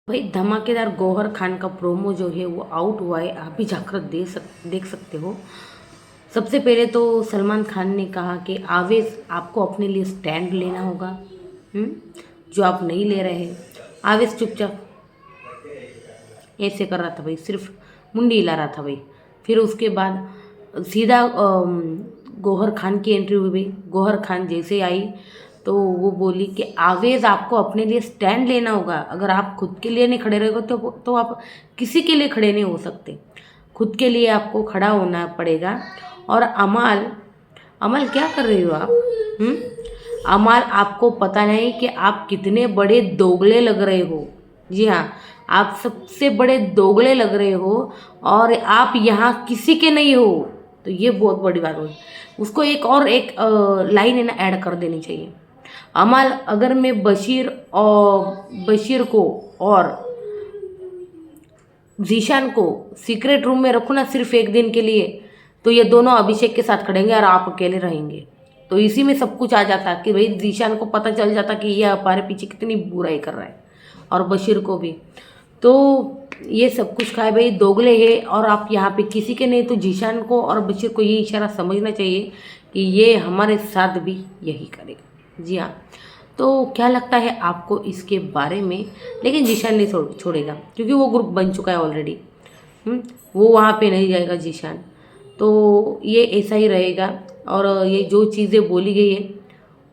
भाई धमाकेदार गौहर खान का प्रोमो जो है वो आउट हुआ है, आप भी जाकर देख सकते हो। सबसे पहले तो सलमान खान ने कहा कि आवेश आपको अपने लिए स्टैंड लेना होगा, जो आप नहीं ले रहे हैं। आवेश चुपचाप ऐसे कर रहा था भाई, सिर्फ मुंडी हिला रहा था भाई। फिर उसके बाद सीधा गौहर खान की एंट्री हुई भाई। गौहर खान जैसे आई तो वो बोली कि आवेज आपको अपने लिए स्टैंड लेना होगा। अगर आप खुद के लिए नहीं खड़े रहोगे तो आप किसी के लिए खड़े नहीं हो सकते। खुद के लिए आपको खड़ा होना पड़ेगा। और अमाल अमल क्या कर रही हो आप? अमाल, आपको पता नहीं कि आप कितने बड़े दोगले लग रहे हो। जी हाँ, आप सबसे बड़े दोगले लग रहे हो और आप यहाँ किसी के नहीं हो। तो ये बहुत बड़ी बात हुई। उसको एक लाइन है ना ऐड कर देनी चाहिए। अमाल, अगर मैं बशीर को और जीशान को सीक्रेट रूम में रखूँ ना सिर्फ एक दिन के लिए, तो ये दोनों अभिषेक के साथ खड़ेंगे और आप अकेले रहेंगे। तो इसी में सब कुछ आ जाता कि भाई जीशान को पता चल जाता कि ये हमारे पीछे कितनी बुराई कर रहा है, और बशीर को भी। तो ये सब कुछ खाए भाई, दोगले है और आप यहाँ पे किसी के नहीं। तो जीशान को और बशीर को ये इशारा समझना चाहिए कि ये हमारे साथ भी यही करेगा। जी हाँ, तो क्या लगता है आपको इसके बारे में? लेकिन जीशान नहीं छोड़ेगा, क्योंकि वो ग्रुप बन चुका है ऑलरेडी। वो वहाँ पे नहीं जाएगा जीशान। तो ये ऐसा ही रहेगा। और ये जो चीज़ें बोली गई है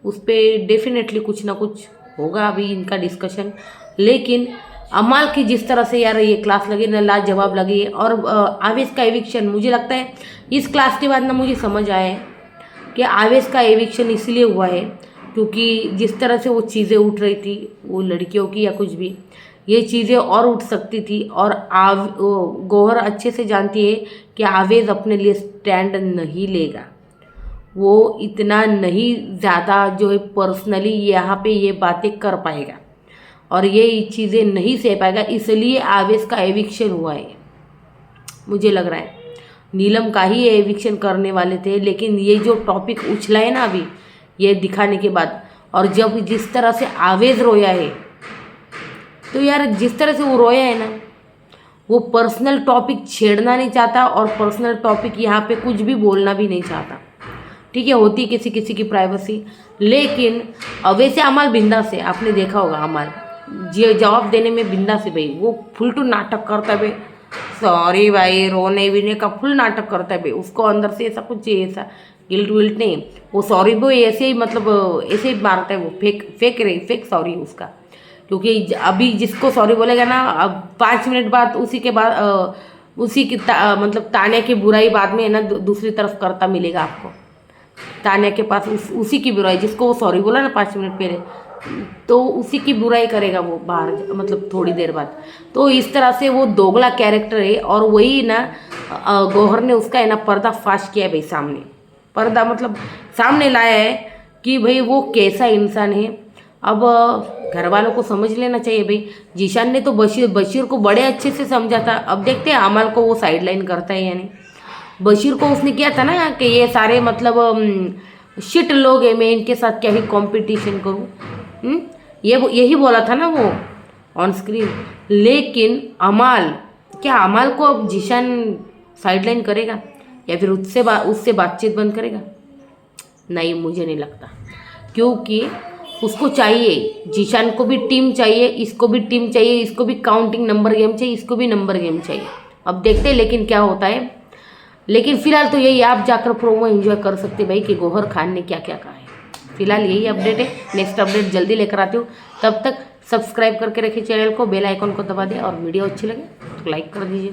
उस पर डेफिनेटली कुछ ना कुछ होगा अभी इनका डिस्कशन। लेकिन अमाल की जिस तरह से यार ये क्लास लगी ना, लाजवाब लगी है। और आवेश का एविक्शन, मुझे लगता है इस क्लास के बाद ना मुझे समझ आया है कि आवेश का एविक्शन इसलिए हुआ है क्योंकि जिस तरह से वो चीज़ें उठ रही थी, वो लड़कियों की या कुछ भी, ये चीज़ें और उठ सकती थी। और गौहर अच्छे से जानती है कि आवेश अपने लिए स्टैंड नहीं लेगा। वो इतना नहीं ज़्यादा जो है पर्सनली यहाँ पे ये बातें कर पाएगा और ये चीज़ें नहीं सह पाएगा, इसलिए आवेश का एविक्शन हुआ है। मुझे लग रहा है नीलम का ही एविक्शन करने वाले थे, लेकिन ये जो टॉपिक उछला है ना अभी ये दिखाने के बाद, और जब जिस तरह से आवेश रोया है, तो यार जिस तरह से वो रोया है ना, वो पर्सनल टॉपिक छेड़ना नहीं चाहता और पर्सनल टॉपिक यहाँ पे कुछ भी बोलना भी नहीं चाहता। ठीक है, होती किसी किसी की प्राइवेसी, लेकिन वैसे अमाल बिंदास है। आपने देखा होगा अमाल जवाब देने में बिंदास है भाई। वो फुल टू नाटक करता है भाई, सॉरी भाई, रोने वीने का फुल नाटक करता है भाई। उसको अंदर से ऐसा कुछ ऐसा गिल्ट विल्ट नहीं। वो सॉरी भी ऐसे ही, मतलब ऐसे ही मारता है वो, फेक सॉरी उसका। क्योंकि अभी जिसको सॉरी बोलेगा ना, अब 5 मिनट बाद उसी के बाद उसी की मतलब तान्या की बुराई बाद में है ना दूसरी तरफ करता मिलेगा आपको। तान्या के पास उसी की बुराई, जिसको वो सॉरी बोला ना 5 मिनट पहले, तो उसी की बुराई करेगा वो बाहर, मतलब थोड़ी देर बाद। तो इस तरह से वो दोगला कैरेक्टर है। और वही ना गौहर ने उसका है ना पर्दा फाश किया है भाई, सामने पर्दा मतलब सामने लाया है कि भाई वो कैसा इंसान है। अब घर वालों को समझ लेना चाहिए भाई। जीशान ने तो बशीर को बड़े अच्छे से समझा था। अब देखते हैं अमाल को वो साइड लाइन करता है यानी। बशीर को उसने किया था ना कि ये सारे मतलब शिट लोग हैं, मैं इनके साथ क्या ही कंपटीशन करूं। यही बोला था ना वो ऑन स्क्रीन। लेकिन अमाल, क्या अमाल को अब जीशान साइडलाइन करेगा या फिर उससे बातचीत बंद करेगा? नहीं, मुझे नहीं लगता, क्योंकि उसको चाहिए, जीशान को भी टीम चाहिए, इसको भी टीम चाहिए, इसको भी काउंटिंग नंबर गेम चाहिए, इसको भी नंबर गेम चाहिए। अब देखते हैं लेकिन क्या होता है। लेकिन फिलहाल तो यही, आप जाकर प्रोमो एंजॉय कर सकते भाई कि गौहर खान ने क्या क्या कहा है। फिलहाल यही अपडेट है, नेक्स्ट अपडेट जल्दी लेकर आती हूँ। तब तक सब्सक्राइब करके रखिए चैनल को, बेल आइकन को दबा दें, और वीडियो अच्छी लगे तो लाइक कर दीजिए।